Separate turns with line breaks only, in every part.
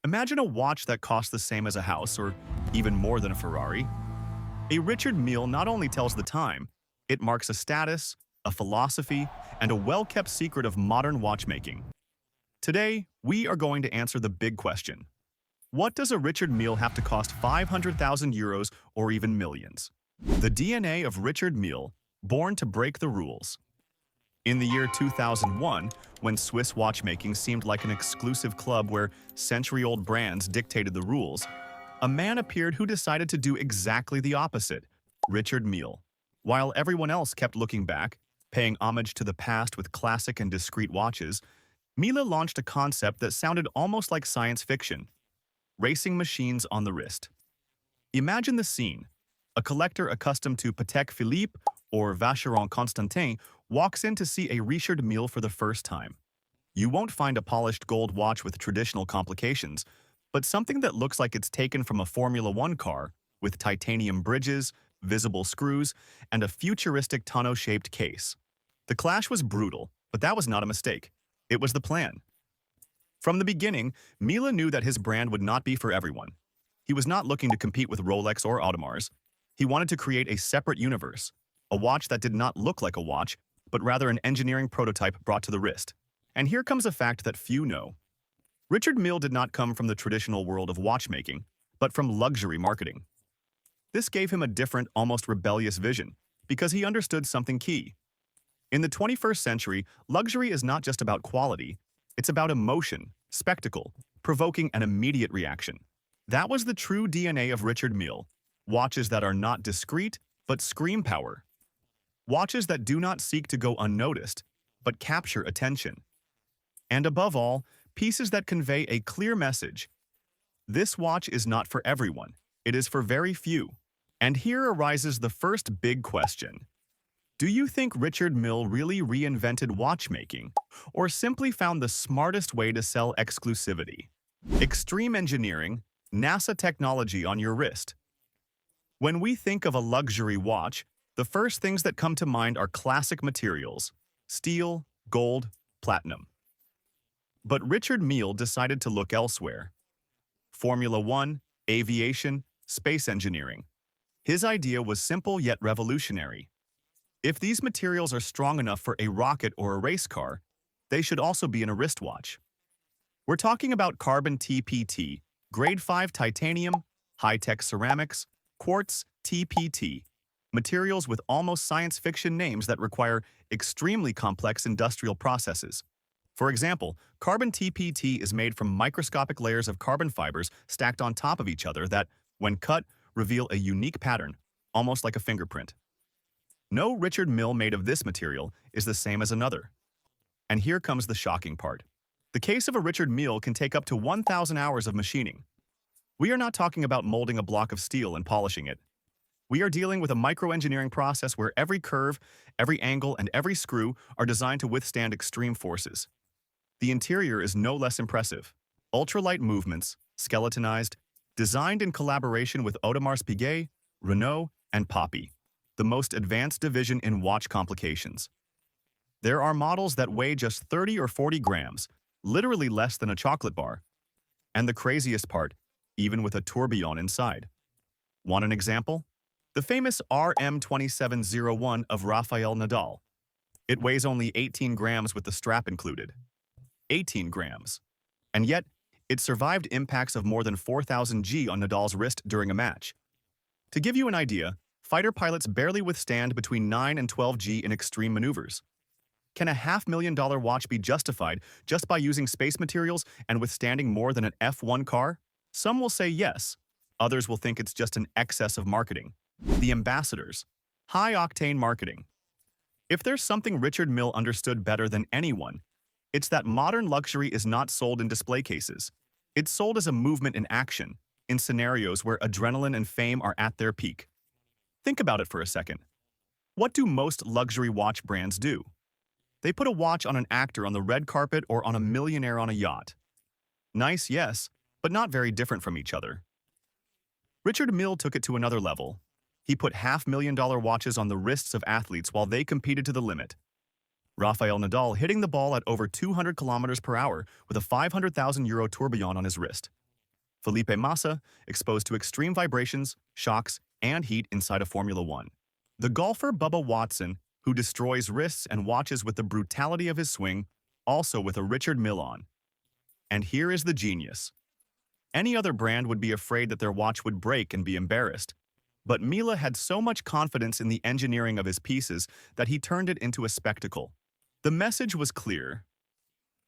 Imagine a watch that costs the same as a house, or even more than a Ferrari. A Richard Mille not only tells the time, it marks a status, a philosophy, and a well-kept secret of modern watchmaking. Today, we are going to answer the big question. What does a Richard Mille have to cost 500,000 euros or even millions? The DNA of Richard Mille, born to break the rules. In the year 2001, when Swiss watchmaking seemed like an exclusive club where century-old brands dictated the rules, a man appeared who decided to do exactly the opposite, Richard Mille. While everyone else kept looking back, paying homage to the past with classic and discreet watches, Mille launched a concept that sounded almost like science fiction: racing machines on the wrist. Imagine the scene. A collector accustomed to Patek Philippe or Vacheron Constantin walks in to see a Richard Mille for the first time. You won't find a polished gold watch with traditional complications, but something that looks like it's taken from a Formula One car, with titanium bridges, visible screws, and a futuristic tonneau-shaped case. The clash was brutal, but that was not a mistake. It was the plan. From the beginning, Mille knew that his brand would not be for everyone. He was not looking to compete with Rolex or Audemars. He wanted to create a separate universe, a watch that did not look like a watch, but rather an engineering prototype brought to the wrist. And here comes a fact that few know. Richard Mille did not come from the traditional world of watchmaking, but from luxury marketing. This gave him a different, almost rebellious vision, because he understood something key. In the 21st century, luxury is not just about quality, it's about emotion, spectacle, provoking an immediate reaction. That was the true DNA of Richard Mille: watches that are not discreet, but scream power. Watches that do not seek to go unnoticed, but capture attention. And above all, pieces that convey a clear message. This watch is not for everyone. It is for very few. And here arises the first big question. Do you think Richard Mille really reinvented watchmaking, or simply found the smartest way to sell exclusivity? Extreme engineering, NASA technology on your wrist. When we think of a luxury watch, the first things that come to mind are classic materials: steel, gold, platinum. But Richard Mille decided to look elsewhere. Formula One, aviation, space engineering. His idea was simple yet revolutionary. If these materials are strong enough for a rocket or a race car, they should also be in a wristwatch. We're talking about carbon TPT, grade 5 titanium, high-tech ceramics, quartz TPT, materials with almost science fiction names that require extremely complex industrial processes. For example, carbon TPT is made from microscopic layers of carbon fibers stacked on top of each other that, when cut, reveal a unique pattern, almost like a fingerprint. No Richard Mille made of this material is the same as another. And here comes the shocking part. The case of a Richard Mille can take up to 1,000 hours of machining. We are not talking about molding a block of steel and polishing it. We are dealing with a microengineering process where every curve, every angle, and every screw are designed to withstand extreme forces. The interior is no less impressive. Ultralight movements, skeletonized, designed in collaboration with Audemars Piguet, Renault, and Poppy, the most advanced division in watch complications. There are models that weigh just 30 or 40 grams, literally less than a chocolate bar. And the craziest part, even with a tourbillon inside. Want an example? The famous RM2701 of Rafael Nadal. It weighs only 18 grams with the strap included. 18 grams. And yet, it survived impacts of more than 4,000 G on Nadal's wrist during a match. To give you an idea, fighter pilots barely withstand between 9 and 12 G in extreme maneuvers. Can a $500,000 watch be justified just by using space materials and withstanding more than an F1 car? Some will say yes. Others will think it's just an excess of marketing. The ambassadors. High-octane marketing. If there's something Richard Mille understood better than anyone, it's that modern luxury is not sold in display cases. It's sold as a movement in action, in scenarios where adrenaline and fame are at their peak. Think about it for a second. What do most luxury watch brands do? They put a watch on an actor on the red carpet or on a millionaire on a yacht. Nice, yes, but not very different from each other. Richard Mille took it to another level. He put $500,000 watches on the wrists of athletes while they competed to the limit. Rafael Nadal hitting the ball at over 200 kilometers per hour with a €500,000 tourbillon on his wrist. Felipe Massa, exposed to extreme vibrations, shocks, and heat inside of Formula One. The golfer Bubba Watson, who destroys wrists and watches with the brutality of his swing, also with a Richard Mille on. And here is the genius. Any other brand would be afraid that their watch would break and be embarrassed. But Mille had so much confidence in the engineering of his pieces that he turned it into a spectacle. The message was clear.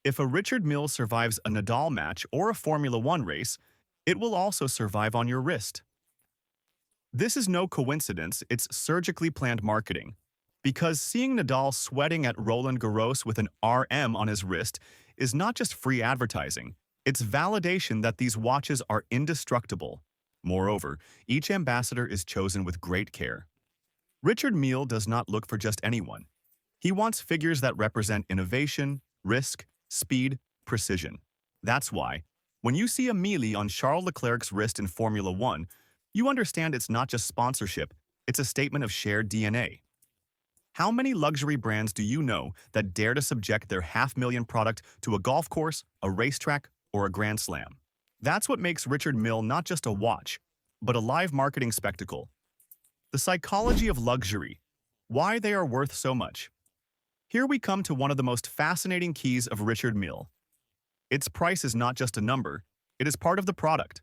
If a Richard Mille survives a Nadal match or a Formula One race, it will also survive on your wrist. This is no coincidence, it's surgically planned marketing. Because seeing Nadal sweating at Roland Garros with an RM on his wrist is not just free advertising, it's validation that these watches are indestructible. Moreover, each ambassador is chosen with great care. Richard Mille does not look for just anyone. He wants figures that represent innovation, risk, speed, precision. That's why, when you see a Mille on Charles Leclerc's wrist in Formula One, you understand it's not just sponsorship, it's a statement of shared DNA. How many luxury brands do you know that dare to subject their $500,000 product to a golf course, a racetrack, or a Grand Slam? That's what makes Richard Mille not just a watch, but a live marketing spectacle. The psychology of luxury, why they are worth so much. Here we come to one of the most fascinating keys of Richard Mille. Its price is not just a number, it is part of the product.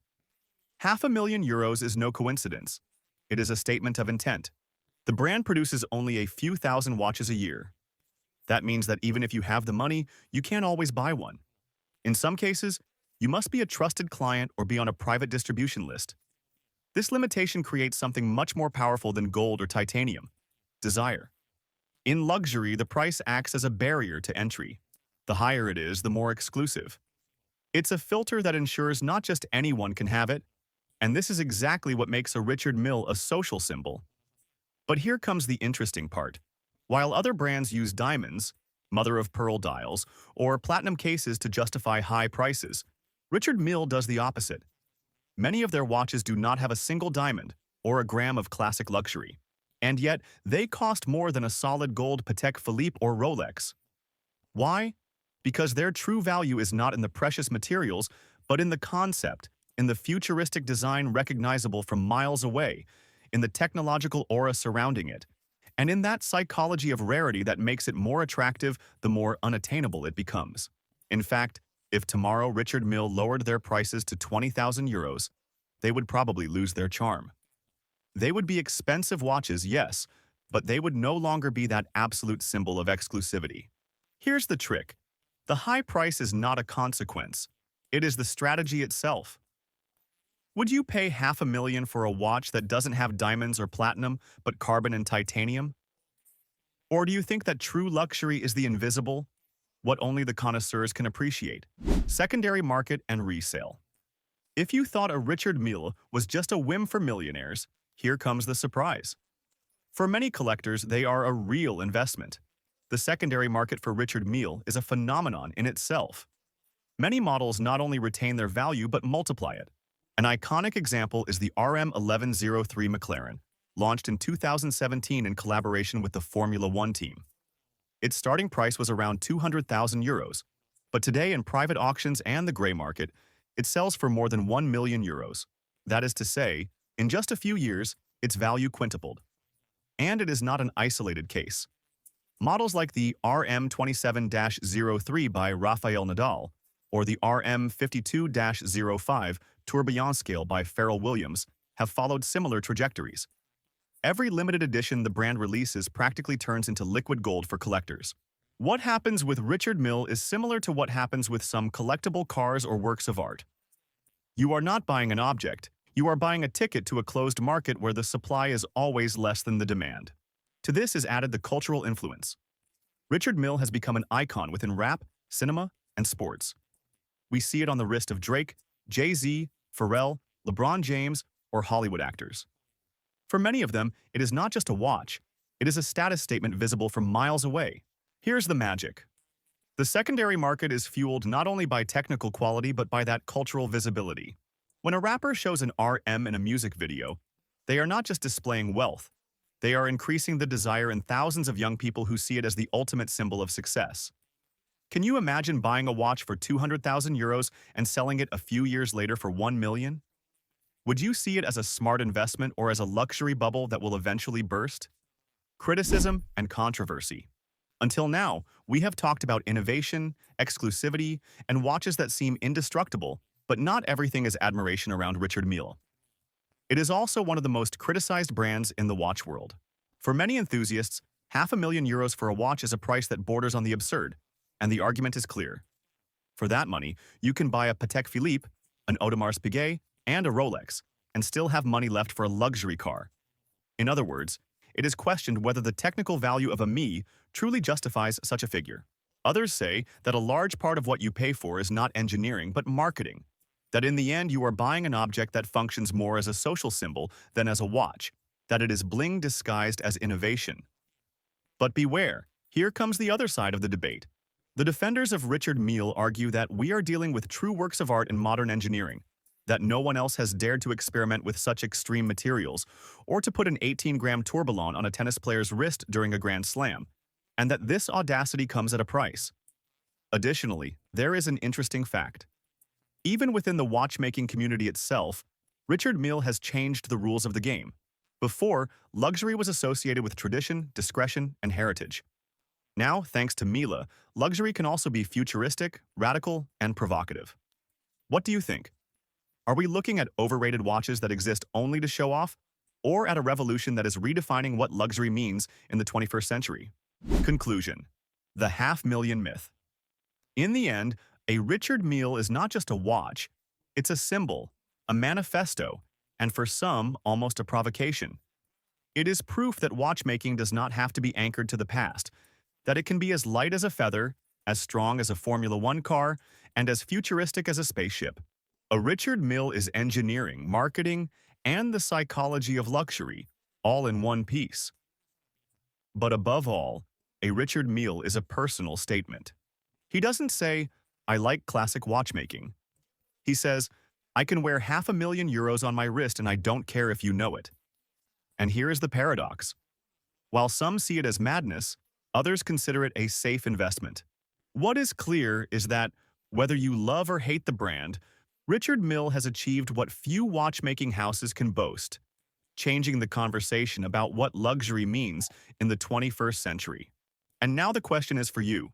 €500,000 is no coincidence. It is a statement of intent. The brand produces only a few thousand watches a year. That means that even if you have the money, you can't always buy one. In some cases, you must be a trusted client or be on a private distribution list. This limitation creates something much more powerful than gold or titanium: desire. In luxury, the price acts as a barrier to entry. The higher it is, the more exclusive. It's a filter that ensures not just anyone can have it, and this is exactly what makes a Richard Mille a social symbol. But here comes the interesting part. While other brands use diamonds, mother-of-pearl dials, or platinum cases to justify high prices, Richard Mille does the opposite. Many of their watches do not have a single diamond or a gram of classic luxury, and yet they cost more than a solid gold Patek Philippe or Rolex. Why? Because their true value is not in the precious materials, but in the concept, in the futuristic design recognizable from miles away, in the technological aura surrounding it, and in that psychology of rarity that makes it more attractive the more unattainable it becomes. In fact, if tomorrow Richard Mille lowered their prices to €20,000, they would probably lose their charm. They would be expensive watches, yes, but they would no longer be that absolute symbol of exclusivity. Here's the trick. The high price is not a consequence. It is the strategy itself. Would you pay $500,000 for a watch that doesn't have diamonds or platinum, but carbon and titanium? Or do you think that true luxury is the invisible, what only the connoisseurs can appreciate? Secondary market and resale. If you thought a Richard Mille was just a whim for millionaires, here comes the surprise. For many collectors, they are a real investment. The secondary market for Richard Mille is a phenomenon in itself. Many models not only retain their value but multiply it. An iconic example is the RM1103 McLaren, launched in 2017 in collaboration with the Formula One team. Its starting price was around €200,000, but today in private auctions and the grey market, it sells for more than €1 million. That is to say, in just a few years, its value quintupled. And it is not an isolated case. Models like the RM27-03 by Rafael Nadal or the RM52-05 Tourbillon scale by Pharrell Williams have followed similar trajectories. Every limited edition the brand releases practically turns into liquid gold for collectors. What happens with Richard Mille is similar to what happens with some collectible cars or works of art. You are not buying an object, you are buying a ticket to a closed market where the supply is always less than the demand. To this is added the cultural influence. Richard Mille has become an icon within rap, cinema, and sports. We see it on the wrist of Drake, Jay-Z, Pharrell, LeBron James, or Hollywood actors. For many of them, it is not just a watch, it is a status statement visible from miles away. Here's the magic. The secondary market is fueled not only by technical quality but by that cultural visibility. When a rapper shows an RM in a music video, they are not just displaying wealth, they are increasing the desire in thousands of young people who see it as the ultimate symbol of success. Can you imagine buying a watch for 200,000 euros and selling it a few years later for 1 million? Would you see it as a smart investment or as a luxury bubble that will eventually burst? Criticism and controversy. Until now, we have talked about innovation, exclusivity, and watches that seem indestructible, but not everything is admiration around Richard Mille. It is also one of the most criticized brands in the watch world. For many enthusiasts, €500,000 for a watch is a price that borders on the absurd, and the argument is clear. For that money, you can buy a Patek Philippe, an Audemars Piguet, and a Rolex, and still have money left for a luxury car. In other words, it is questioned whether the technical value of a me truly justifies such a figure. Others say that a large part of what you pay for is not engineering but marketing, that in the end you are buying an object that functions more as a social symbol than as a watch, that it is bling disguised as innovation. But beware, here comes the other side of the debate. The defenders of Richard Mille argue that we are dealing with true works of art in modern engineering, that no one else has dared to experiment with such extreme materials, or to put an 18-gram tourbillon on a tennis player's wrist during a Grand Slam, and that this audacity comes at a price. Additionally, there is an interesting fact. Even within the watchmaking community itself, Richard Mille has changed the rules of the game. Before, luxury was associated with tradition, discretion, and heritage. Now, thanks to Mille, luxury can also be futuristic, radical, and provocative. What do you think? Are we looking at overrated watches that exist only to show off, or at a revolution that is redefining what luxury means in the 21st century? Conclusion: the $500,000 myth. In the end, a Richard Mille is not just a watch, it's a symbol, a manifesto, and for some, almost a provocation. It is proof that watchmaking does not have to be anchored to the past, that it can be as light as a feather, as strong as a Formula One car, and as futuristic as a spaceship. A Richard Mille is engineering, marketing, and the psychology of luxury, all in one piece. But above all, a Richard Mille is a personal statement. He doesn't say, "I like classic watchmaking." He says, "I can wear €500,000 on my wrist and I don't care if you know it." And here is the paradox. While some see it as madness, others consider it a safe investment. What is clear is that, whether you love or hate the brand, Richard Mille has achieved what few watchmaking houses can boast, changing the conversation about what luxury means in the 21st century. And now the question is for you.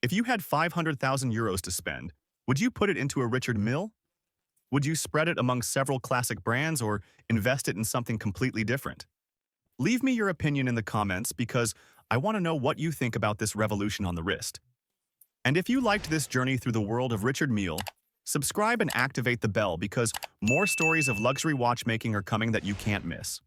If you had €500,000 to spend, would you put it into a Richard Mille? Would you spread it among several classic brands or invest it in something completely different? Leave me your opinion in the comments because I want to know what you think about this revolution on the wrist. And if you liked this journey through the world of Richard Mille, subscribe and activate the bell because more stories of luxury watchmaking are coming that you can't miss.